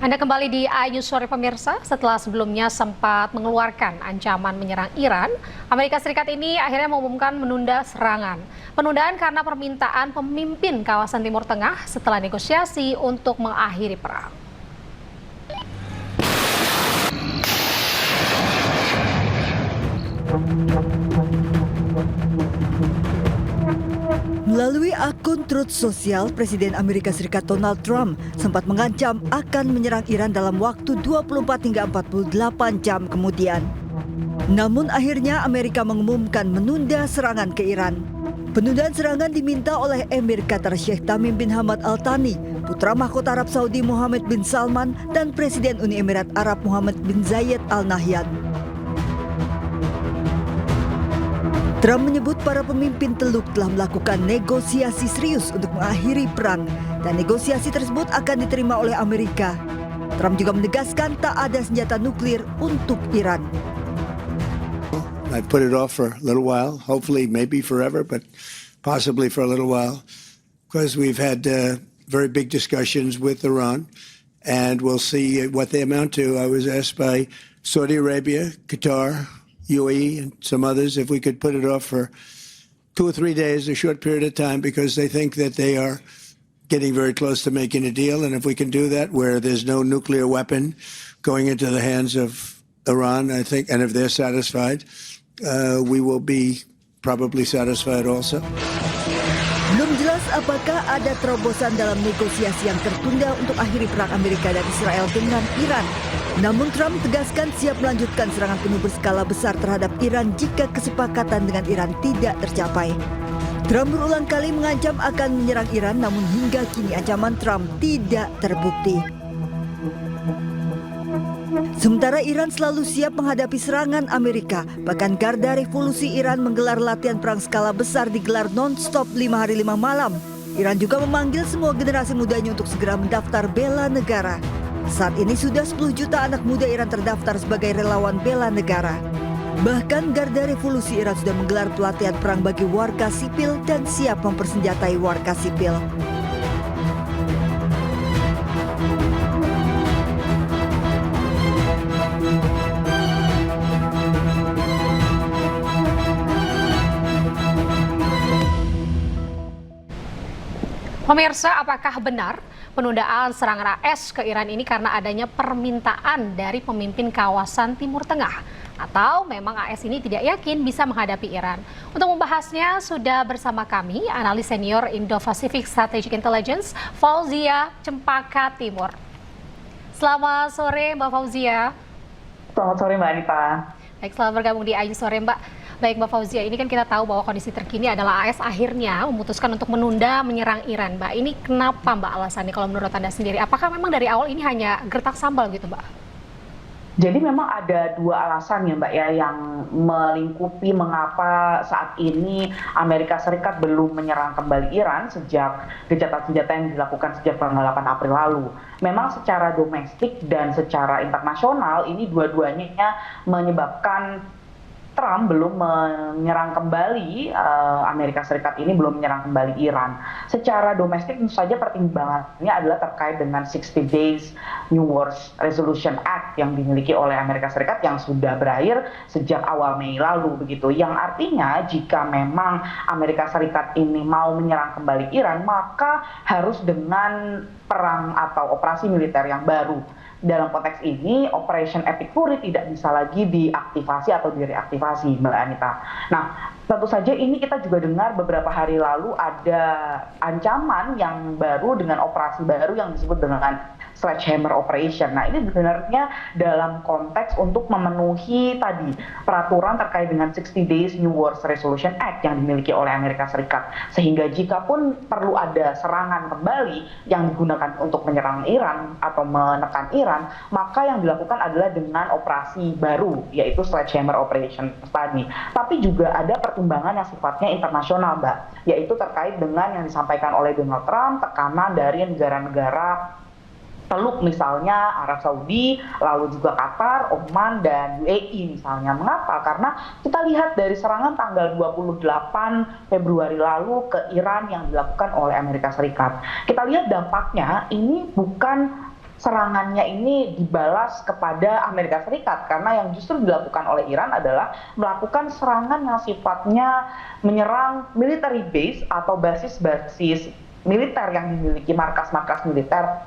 Anda kembali di iNews Sore pemirsa. Setelah sebelumnya sempat mengeluarkan ancaman menyerang Iran, Amerika Serikat ini akhirnya mengumumkan menunda serangan. Penundaan karena permintaan pemimpin kawasan Timur Tengah setelah negosiasi untuk mengakhiri perang. Melalui akun Truth Social, Presiden Amerika Serikat Donald Trump sempat mengancam akan menyerang Iran dalam waktu 24 hingga 48 jam kemudian. Namun akhirnya Amerika mengumumkan menunda serangan ke Iran. Penundaan serangan diminta oleh Emir Qatar Sheikh Tamim bin Hamad Al Thani, putra mahkota Arab Saudi Mohammed bin Salman, dan Presiden Uni Emirat Arab Mohammed bin Zayed Al Nahyan. Trump menyebut para pemimpin Teluk telah melakukan negosiasi serius untuk mengakhiri perang dan negosiasi tersebut akan diterima oleh Amerika. Trump juga menegaskan tak ada senjata nuklir untuk Iran. I put it off for a little while, hopefully maybe forever, but possibly for a little while, because we've had very big discussions with Iran, and we'll see what they amount to. I was asked by Saudi Arabia, Qatar, UAE, and some others if we could put it off for 2 or 3 days, a short period of time, because they think that they are getting very close to making a deal. And if we can do that where there's no nuclear weapon going into the hands of Iran, I think, and if they're satisfied, we will be probably satisfied also. Belum jelas apakah ada terobosan dalam negosiasi yang tertunda untuk akhiri perang Amerika dan Israel dengan Iran. Namun Trump tegaskan siap melanjutkan serangan penuh berskala besar terhadap Iran jika kesepakatan dengan Iran tidak tercapai. Trump berulang kali mengancam akan menyerang Iran, namun hingga kini ancaman Trump tidak terbukti. Sementara Iran selalu siap menghadapi serangan Amerika, bahkan Garda Revolusi Iran menggelar latihan perang skala besar digelar non-stop 5 hari 5 malam. Iran juga memanggil semua generasi mudanya untuk segera mendaftar bela negara. Saat ini sudah 10 juta anak muda Iran terdaftar sebagai relawan bela negara. Bahkan Garda Revolusi Iran sudah menggelar pelatihan perang bagi warga sipil dan siap mempersenjatai warga sipil. Pemirsa, apakah benar penundaan serangan AS ke Iran ini karena adanya permintaan dari pemimpin kawasan Timur Tengah? Atau memang AS ini tidak yakin bisa menghadapi Iran? Untuk membahasnya sudah bersama kami, analis senior Indo-Pacific Strategic Intelligence, Fauzia Cempaka Timur. Selamat sore Mbak Fauzia. Selamat sore Mbak Anita. Baik, selamat bergabung di iNews Sore Mbak. Baik Mbak Fauzia, ini kan kita tahu bahwa kondisi terkini adalah AS akhirnya memutuskan untuk menunda menyerang Iran. Mbak, ini kenapa Mbak alasannya kalau menurut Anda sendiri? Apakah memang dari awal ini hanya gertak sambal gitu Mbak? Jadi memang ada dua alasan ya Mbak ya yang melingkupi mengapa saat ini Amerika Serikat belum menyerang kembali Iran sejak gencatan senjata yang dilakukan sejak tanggal 8 April lalu. Memang secara domestik dan secara internasional ini dua-duanya menyebabkan Trump belum menyerang kembali Amerika Serikat ini belum menyerang kembali Iran. Secara domestik tentu saja pertimbangannya adalah terkait dengan 60 Days New Wars Resolution Act yang dimiliki oleh Amerika Serikat yang sudah berakhir sejak awal Mei lalu begitu. Yang artinya jika memang Amerika Serikat ini mau menyerang kembali Iran, maka harus dengan perang atau operasi militer yang baru. Dalam konteks ini, Operation Epic Fury tidak bisa lagi diaktifasi atau direaktivasi, Mbak Anita. Nah, tentu saja ini kita juga dengar beberapa hari lalu ada ancaman yang baru dengan operasi baru yang disebut dengan Sledgehammer Operation. Nah, ini sebenarnya dalam konteks untuk memenuhi tadi peraturan terkait dengan 60 Days New Wars Resolution Act yang dimiliki oleh Amerika Serikat. Sehingga jika pun perlu ada serangan kembali yang digunakan untuk menyerang Iran atau menekan Iran, maka yang dilakukan adalah dengan operasi baru, yaitu Sledgehammer Operation tadi. Tapi juga ada pertimbangan yang sifatnya internasional, Mbak, yaitu terkait dengan yang disampaikan oleh Donald Trump, tekanan dari negara-negara Teluk misalnya Arab Saudi, lalu juga Qatar, Oman, dan UAE misalnya. Mengapa? Karena kita lihat dari serangan tanggal 28 Februari lalu ke Iran yang dilakukan oleh Amerika Serikat. Kita lihat dampaknya ini bukan serangannya ini dibalas kepada Amerika Serikat, karena yang justru dilakukan oleh Iran adalah melakukan serangan yang sifatnya menyerang military base atau basis-basis militer yang dimiliki, markas-markas militer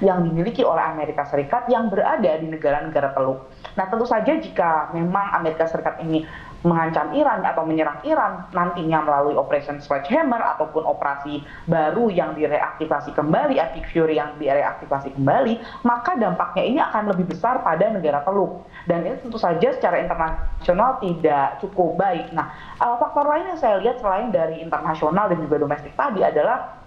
yang dimiliki oleh Amerika Serikat yang berada di negara-negara Teluk. Nah, tentu saja jika memang Amerika Serikat ini mengancam Iran atau menyerang Iran nantinya melalui Operation Sledgehammer ataupun operasi baru yang direaktivasi kembali, Epic Fury yang direaktivasi kembali, maka dampaknya ini akan lebih besar pada negara Teluk. Dan ini tentu saja secara internasional tidak cukup baik. Nah, faktor lain yang saya lihat selain dari internasional dan juga domestik tadi adalah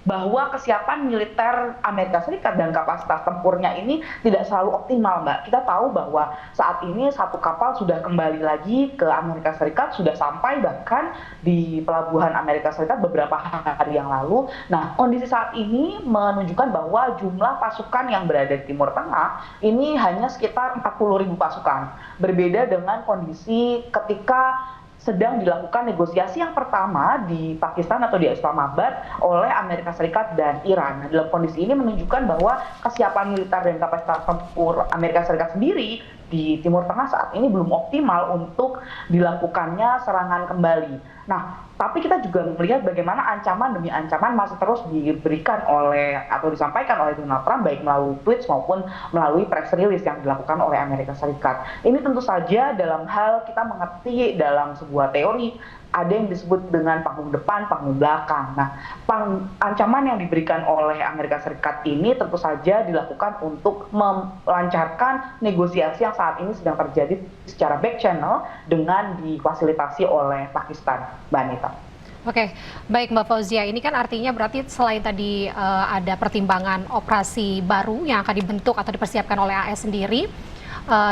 bahwa kesiapan militer Amerika Serikat dan kapasitas tempurnya ini tidak selalu optimal, Mbak. Kita tahu bahwa saat ini satu kapal sudah kembali lagi ke Amerika Serikat, sudah sampai bahkan di pelabuhan Amerika Serikat beberapa hari yang lalu. Nah, kondisi saat ini menunjukkan bahwa jumlah pasukan yang berada di Timur Tengah ini hanya sekitar 40.000 pasukan. Berbeda dengan kondisi ketika sedang dilakukan negosiasi yang pertama di Pakistan atau di Islamabad oleh Amerika Serikat dan Iran. Nah, dalam kondisi ini menunjukkan bahwa kesiapan militer dan kapasitas tempur Amerika Serikat sendiri di Timur Tengah saat ini belum optimal untuk dilakukannya serangan kembali. Nah, tapi kita juga melihat bagaimana ancaman demi ancaman masih terus diberikan oleh atau disampaikan oleh Donald Trump, baik melalui tweets maupun melalui press release yang dilakukan oleh Amerika Serikat. Ini tentu saja dalam hal kita mengerti dalam sebuah teori ada yang disebut dengan panggung depan, panggung belakang. Nah, ancaman yang diberikan oleh Amerika Serikat ini tentu saja dilakukan untuk melancarkan negosiasi yang saat ini sedang terjadi secara back channel dengan difasilitasi oleh Pakistan, Mbak Anita. Oke, baik Mbak Fauzia, ini kan artinya berarti selain tadi ada pertimbangan operasi baru yang akan dibentuk atau dipersiapkan oleh AS sendiri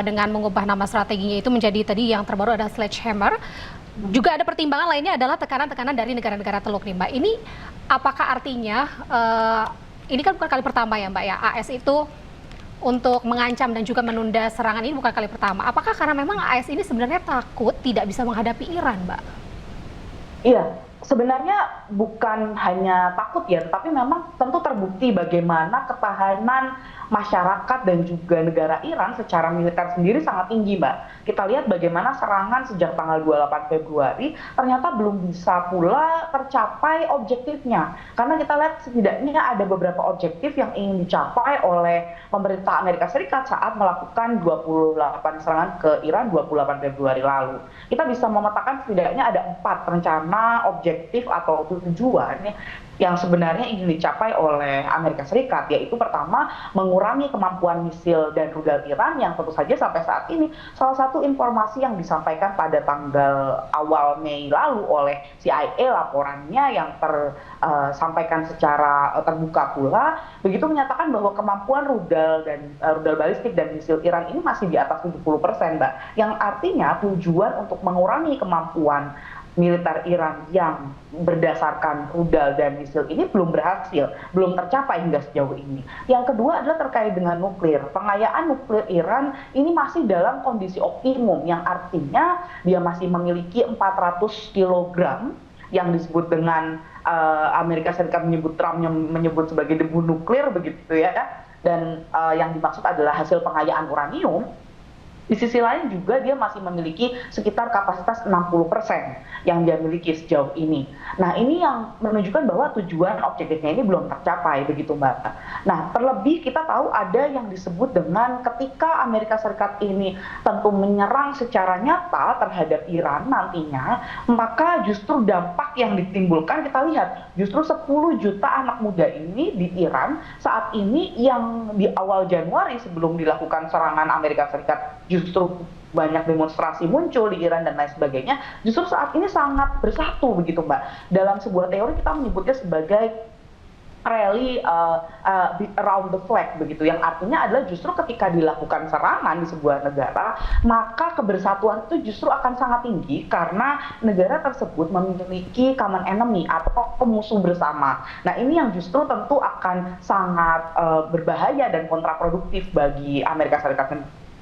dengan mengubah nama strateginya itu menjadi tadi yang terbaru adalah Sledgehammer. Juga ada pertimbangan lainnya adalah tekanan-tekanan dari negara-negara Teluk nih, Mbak. Ini apakah artinya ini kan bukan kali pertama ya, Mbak ya, AS itu untuk mengancam dan juga menunda serangan ini bukan kali pertama. Apakah karena memang AS ini sebenarnya takut tidak bisa menghadapi Iran, Mbak? Iya, sebenarnya bukan hanya takut ya, tapi memang tentu terbukti bagaimana ketahanan masyarakat dan juga negara Iran secara militer sendiri sangat tinggi, Mbak. Kita lihat bagaimana serangan sejak tanggal 28 Februari ternyata belum bisa pula tercapai objektifnya. Karena kita lihat setidaknya ada beberapa objektif yang ingin dicapai oleh pemerintah Amerika Serikat saat melakukan 28 serangan ke Iran 28 Februari lalu. Kita bisa memetakan setidaknya ada 4 rencana objektif atau tujuan yang sebenarnya ingin dicapai oleh Amerika Serikat, yaitu pertama mengurangi kemampuan misil dan rudal Iran yang tentu saja sampai saat ini salah satu informasi yang disampaikan pada tanggal awal Mei lalu oleh CIA laporannya yang tersampaikan secara terbuka pula begitu menyatakan bahwa kemampuan rudal dan rudal balistik dan misil Iran ini masih di atas 70%, Mbak, yang artinya tujuan untuk mengurangi kemampuan militer Iran yang berdasarkan rudal dan misil ini belum berhasil, belum tercapai hingga sejauh ini. Yang kedua adalah terkait dengan nuklir. Pengayaan nuklir Iran ini masih dalam kondisi optimum, yang artinya dia masih memiliki 400 kg yang disebut dengan Amerika Serikat menyebut, Trump menyebut sebagai debu nuklir begitu ya. Dan yang dimaksud adalah hasil pengayaan uranium. Di sisi lain juga dia masih memiliki sekitar kapasitas 60% yang dia miliki sejauh ini. Nah, ini yang menunjukkan bahwa tujuan objektifnya ini belum tercapai, begitu Mbak. Nah, terlebih kita tahu ada yang disebut dengan ketika Amerika Serikat ini tentu menyerang secara nyata terhadap Iran nantinya, maka justru dampak yang ditimbulkan kita lihat, justru 10 juta anak muda ini di Iran saat ini yang di awal Januari sebelum dilakukan serangan Amerika Serikat justru banyak demonstrasi muncul di Iran dan lain sebagainya, justru saat ini sangat bersatu begitu Mbak. Dalam sebuah teori kita menyebutnya sebagai rally around the flag begitu, yang artinya adalah justru ketika dilakukan serangan di sebuah negara, maka kebersatuan itu justru akan sangat tinggi karena negara tersebut memiliki common enemy atau musuh bersama. Nah, ini yang justru tentu akan sangat berbahaya dan kontraproduktif bagi Amerika Serikat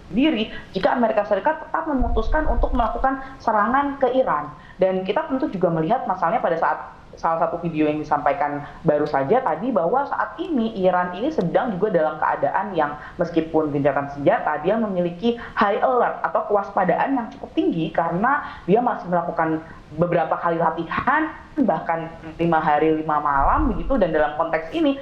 sendiri jika Amerika Serikat tetap memutuskan untuk melakukan serangan ke Iran. Dan kita tentu juga melihat masalahnya pada saat salah satu video yang disampaikan baru saja tadi bahwa saat ini Iran ini sedang juga dalam keadaan yang meskipun gencatan senjata, dia memiliki high alert atau kewaspadaan yang cukup tinggi karena dia masih melakukan beberapa kali latihan, bahkan 5 hari 5 malam begitu, dan dalam konteks ini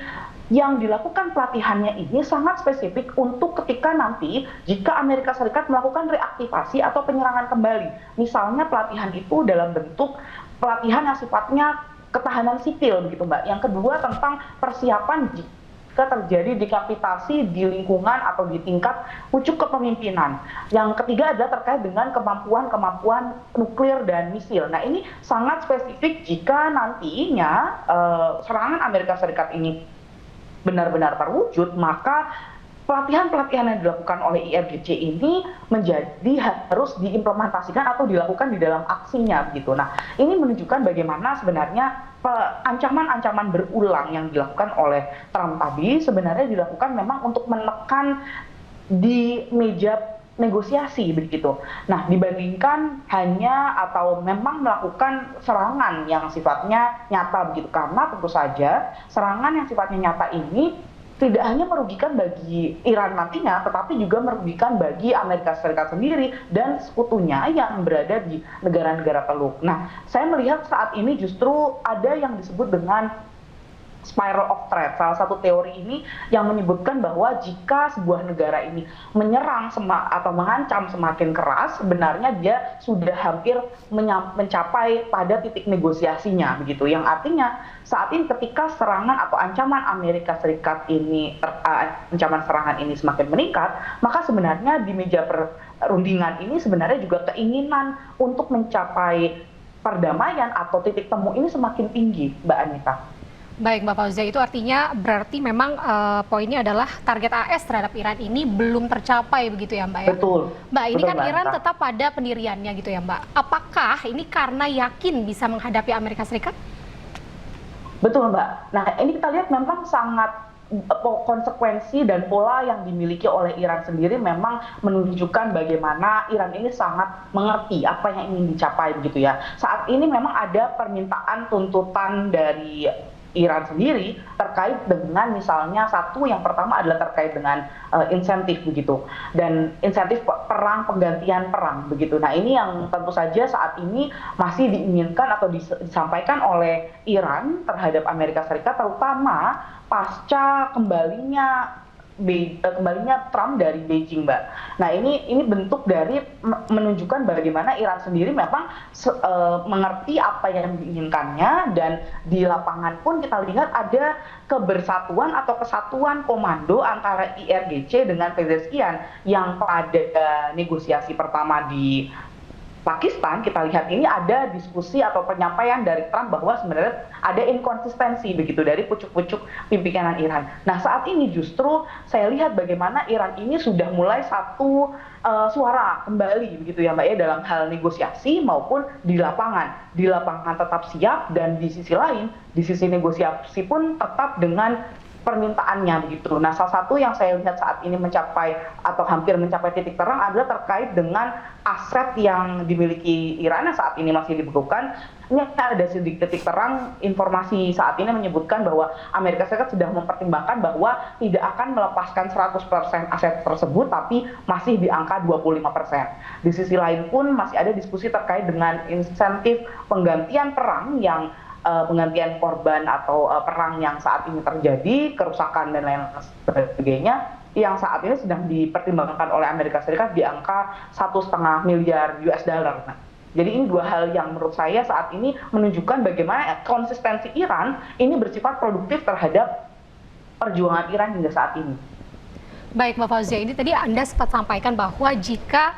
yang dilakukan pelatihannya ini sangat spesifik untuk ketika nanti jika Amerika Serikat melakukan reaktivasi atau penyerangan kembali. Misalnya pelatihan itu dalam bentuk pelatihan yang sifatnya ketahanan sipil begitu Mbak. Yang kedua tentang persiapan jika terjadi dekapitasi di lingkungan atau di tingkat pucuk kepemimpinan. Yang ketiga adalah terkait dengan kemampuan nuklir dan misil. Nah ini sangat spesifik jika nantinya serangan Amerika Serikat ini benar-benar terwujud, maka pelatihan-pelatihan yang dilakukan oleh IRGC ini harus diimplementasikan atau dilakukan di dalam aksinya begitu. Nah, ini menunjukkan bagaimana sebenarnya ancaman-ancaman berulang yang dilakukan oleh Trump tadi sebenarnya dilakukan memang untuk menekan di meja negosiasi begitu. Nah, dibandingkan hanya atau memang melakukan serangan yang sifatnya nyata begitu, karena tentu saja serangan yang sifatnya nyata ini tidak hanya merugikan bagi Iran nantinya, tetapi juga merugikan bagi Amerika Serikat sendiri dan sekutunya yang berada di negara-negara Teluk. Nah, saya melihat saat ini justru ada yang disebut dengan spiral of threat. Salah satu teori ini yang menyebutkan bahwa jika sebuah negara ini menyerang atau mengancam semakin keras, sebenarnya dia sudah hampir mencapai pada titik negosiasinya begitu. Yang artinya saat ini ketika serangan atau ancaman Amerika Serikat ini ancaman serangan ini semakin meningkat, maka sebenarnya di meja perundingan ini sebenarnya juga keinginan untuk mencapai perdamaian atau titik temu ini semakin tinggi, Mbak Anita. Baik Mbak Fauzia, itu artinya berarti memang poinnya adalah target AS terhadap Iran ini belum tercapai begitu ya Mbak ya? Betul. Mbak, ini betul, kan Mbak Iran Anta. tetap pada pendiriannya gitu ya Mbak. Apakah ini karena yakin bisa menghadapi Amerika Serikat? Betul Mbak. Nah ini kita lihat memang sangat konsekuensi dan pola yang dimiliki oleh Iran sendiri memang menunjukkan bagaimana Iran ini sangat mengerti apa yang ingin dicapai begitu ya. Saat ini memang ada permintaan tuntutan dari Iran sendiri terkait dengan misalnya satu yang pertama adalah terkait dengan insentif begitu, dan insentif penggantian perang begitu. Nah ini yang tentu saja saat ini masih diinginkan atau disampaikan oleh Iran terhadap Amerika Serikat, terutama pasca kembalinya Trump dari Beijing, Mbak. Nah ini bentuk dari menunjukkan bagaimana Iran sendiri memang mengerti apa yang diinginkannya, dan di lapangan pun kita lihat ada kebersatuan atau kesatuan komando antara IRGC dengan Pezeshkian yang pada negosiasi pertama di Pakistan kita lihat ini ada diskusi atau penyampaian dari Trump bahwa sebenarnya ada inkonsistensi begitu dari pucuk-pucuk pimpinan Iran. Nah saat ini justru saya lihat bagaimana Iran ini sudah mulai satu suara kembali begitu ya Mbak ya, dalam hal negosiasi maupun di lapangan. Di lapangan tetap siap, dan di sisi lain di sisi negosiasi pun tetap dengan permintaannya begitu. Nah, salah satu yang saya lihat saat ini mencapai atau hampir mencapai titik terang adalah terkait dengan aset yang dimiliki Iran yang saat ini masih dibekukan. Ini ada sedikit titik terang, informasi saat ini menyebutkan bahwa Amerika Serikat sudah mempertimbangkan bahwa tidak akan melepaskan 100% aset tersebut, tapi masih di angka 25%. Di sisi lain pun masih ada diskusi terkait dengan insentif penggantian perang yang penggantian korban atau perang yang saat ini terjadi, kerusakan dan lain sebagainya, yang saat ini sedang dipertimbangkan oleh Amerika Serikat di angka 1,5 miliar US dollar. Nah, jadi ini dua hal yang menurut saya saat ini menunjukkan bagaimana konsistensi Iran ini bersifat produktif terhadap perjuangan Iran hingga saat ini. Baik Mbak Fauzia, ini tadi Anda sempat sampaikan bahwa jika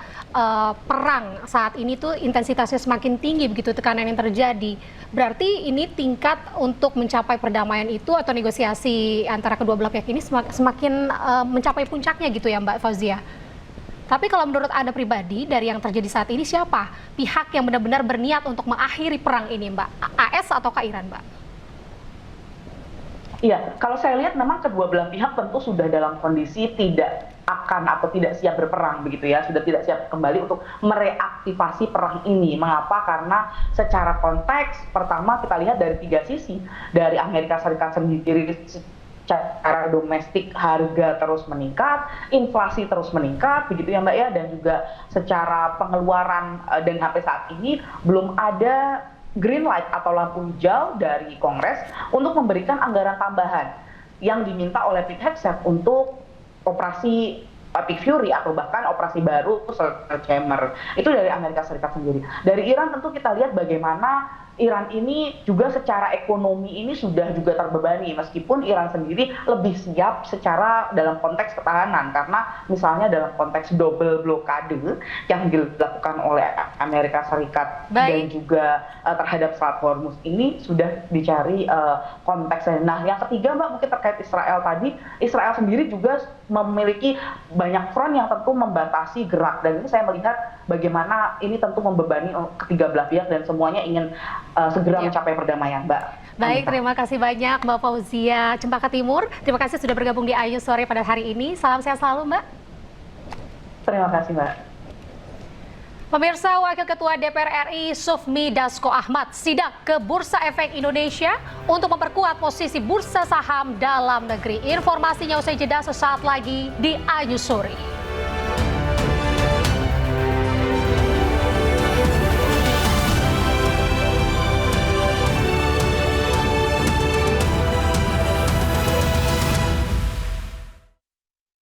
perang saat ini tuh intensitasnya semakin tinggi begitu tekanan yang terjadi, berarti ini tingkat untuk mencapai perdamaian itu atau negosiasi antara kedua belah pihak ini semakin mencapai puncaknya gitu ya Mbak Fauzia. Tapi kalau menurut Anda pribadi dari yang terjadi saat ini, siapa pihak yang benar-benar berniat untuk mengakhiri perang ini Mbak? AS atau Iran Mbak? Iya, kalau saya lihat memang kedua belah pihak tentu sudah dalam kondisi tidak akan atau tidak siap berperang begitu ya, sudah tidak siap kembali untuk mereaktivasi perang ini. Mengapa? Karena secara konteks pertama kita lihat dari 3 sisi, dari Amerika Serikat sendiri secara domestik harga terus meningkat, inflasi terus meningkat, begitu ya Mbak ya, dan juga secara pengeluaran dan sampai saat ini belum ada green light atau lampu hijau dari Kongres untuk memberikan anggaran tambahan yang diminta oleh Pete Hegseth untuk operasi Big Fury atau bahkan operasi baru Sledgehammer. Itu dari Amerika Serikat sendiri. Dari Iran tentu kita lihat bagaimana Iran ini juga secara ekonomi ini sudah juga terbebani, meskipun Iran sendiri lebih siap secara dalam konteks pertahanan, karena misalnya dalam konteks double blokade yang dilakukan oleh Amerika Serikat dan juga terhadap Selat Hormuz ini sudah dicari konteksnya. Nah, yang ketiga Mbak, mungkin terkait Israel tadi, Israel sendiri juga memiliki banyak front yang tentu membatasi gerak, dan ini saya melihat bagaimana ini tentu membebani ketiga belah pihak dan semuanya ingin segera mencapai perdamaian, Mbak. Baik, terima kasih banyak Mbak Fauzia Cempaka Timur. Terima kasih sudah bergabung di Ayu Sore pada hari ini. Salam sehat selalu, Mbak. Terima kasih, Mbak. Pemirsa, Wakil Ketua DPR RI Sufmi Dasko Ahmad sidak ke Bursa Efek Indonesia untuk memperkuat posisi bursa saham dalam negeri. Informasinya usai jeda sesaat lagi di Ayu Sore.